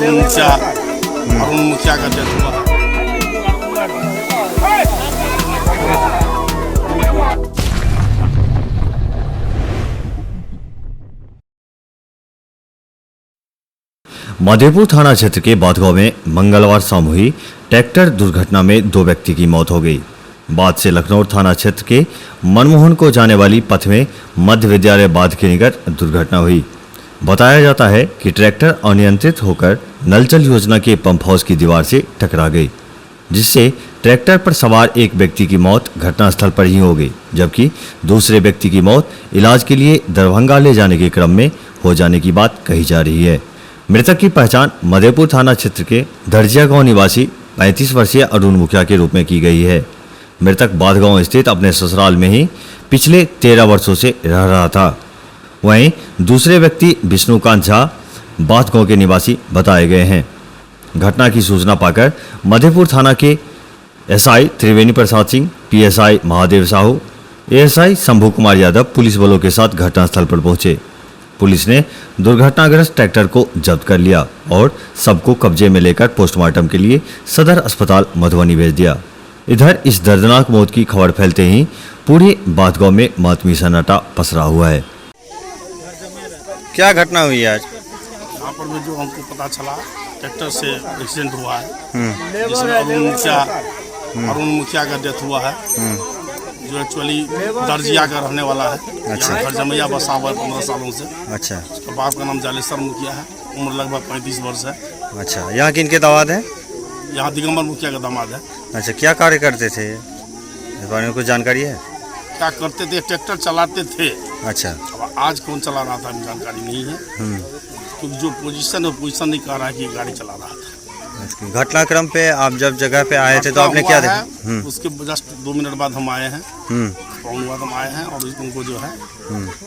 अरुण मुखिया का डेथ हुआ। मधेपुर थाना क्षेत्र के बादगांव में मंगलवार शाम हुई ट्रैक्टर दुर्घटना में 2 व्यक्ति की मौत हो गई। बाद से लखनऊ थाना क्षेत्र के मनमोहन को जाने वाली पथ में मध्य विद्यालय बाध के निकट दुर्घटना हुई। बताया जाता है कि ट्रैक्टर अनियंत्रित होकर नलजल योजना के पंप हाउस की दीवार से टकरा गई, जिससे ट्रैक्टर पर सवार एक व्यक्ति की मौत घटनास्थल पर ही हो गई, जबकि दूसरे व्यक्ति की मौत इलाज के लिए दरभंगा ले जाने के क्रम में हो जाने की बात कही जा रही है। मृतक की पहचान मधेपुर थाना क्षेत्र के दर्जिया गांव निवासी 35 वर्षीय अरुण मुखिया के रूप में की गई है। मृतक बादगांव स्थित अपने ससुराल में ही पिछले 13 वर्षों से रह रहा था। वहीं दूसरे व्यक्ति विष्णुकांत झा बादगांव के निवासी बताए गए हैं। घटना की सूचना पाकर मधेपुर थाना के SI Triveni Prasad Singh, PSI Mahadev Sahu, ASI Shambhu Kumar Yadav police बलों के साथ घटनास्थल पर पहुंचे। पुलिस ने दुर्घटनाग्रस्त ट्रैक्टर को जब्त कर लिया और सबको कब्जे में लेकर पोस्टमार्टम के लिए सदर अस्पताल मधुबनी भेज दिया। इधर इस दर्दनाक मौत की खबर फैलते ही पूरे बादगांव में मातमी सन्नाटा पसरा हुआ है। क्या घटना हुई है आज? यहाँ पर भी जो हमको पता चला ट्रैक्टर से एक्सीडेंट हुआ है, जिसमें अरुण मुखिया का डेथ हुआ है, जो एक्चुअली दर्जिया का रहने वाला है। अच्छा। घर जमैया बसा हुआ है 15 सालों से। अच्छा। उसके बाप का नाम जालेश्वर मुखिया है, उम्र लगभग 35 वर्ष है। अच्छा, यहाँ किनके दामाद हैं? यहाँ दिगंबर मुखिया का दामाद है। अच्छा, क्या कार्य करते थे, इस बारे में कुछ जानकारी है? क्या करते थे? ट्रैक्टर चलाते थे। अच्छा। अब आज कौन चला रहा था जानकारी नहीं है, क्योंकि जो पोजीशन है पोजीशन नहीं कह रहा है कि गाड़ी चला रहा था। घटनाक्रम पे आप जब जगह पे आए थे तो आपने क्या देखा? उसके जस्ट 2 मिनट बाद हम आए हैं, पौन बाद हम आए हैं और उनको जो है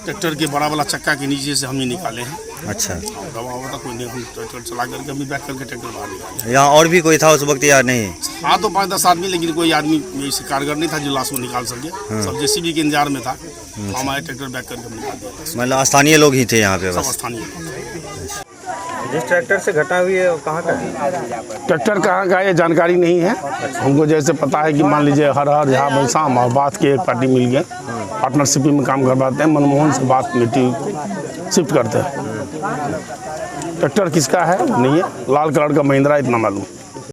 ट्रैक्टर के बड़ा वाला चक्का के नीचे से हम ही निकाले हैं। अच्छा। दवा होता कोई नहीं, हम ट्रैक्टर चला करके हम बैक करके ट्रैक्टर बाहर निकाले। यहाँ और भी कोई था उस वक्त या नहीं? हाँ, तो 5-10 आदमी, लेकिन कोई आदमी ऐसे कारगर नहीं था जो लाश को निकाल सके। सब जेसीबी के इंतजार में था। हम आए, ट्रैक्टर बैक करके हम निकाल दिया। मतलब स्थानीय लोग ही थे यहाँ पे? सब स्थानीय। जिस ट्रैक्टर से घटना हुई है वो कहाँ का है? ट्रैक्टर कहाँ का ये जानकारी नहीं है हमको। जैसे पता है कि मान लीजिए हर झा बैसाम और बात की एक पार्टी मिल गए, पार्टनरशिप में काम करवाते हैं, मनमोहन से बात मिट्टी शिफ्ट करते हैं। ट्रैक्टर किसका है नहीं है, लाल कलर का महिंद्रा, इतना मालूम।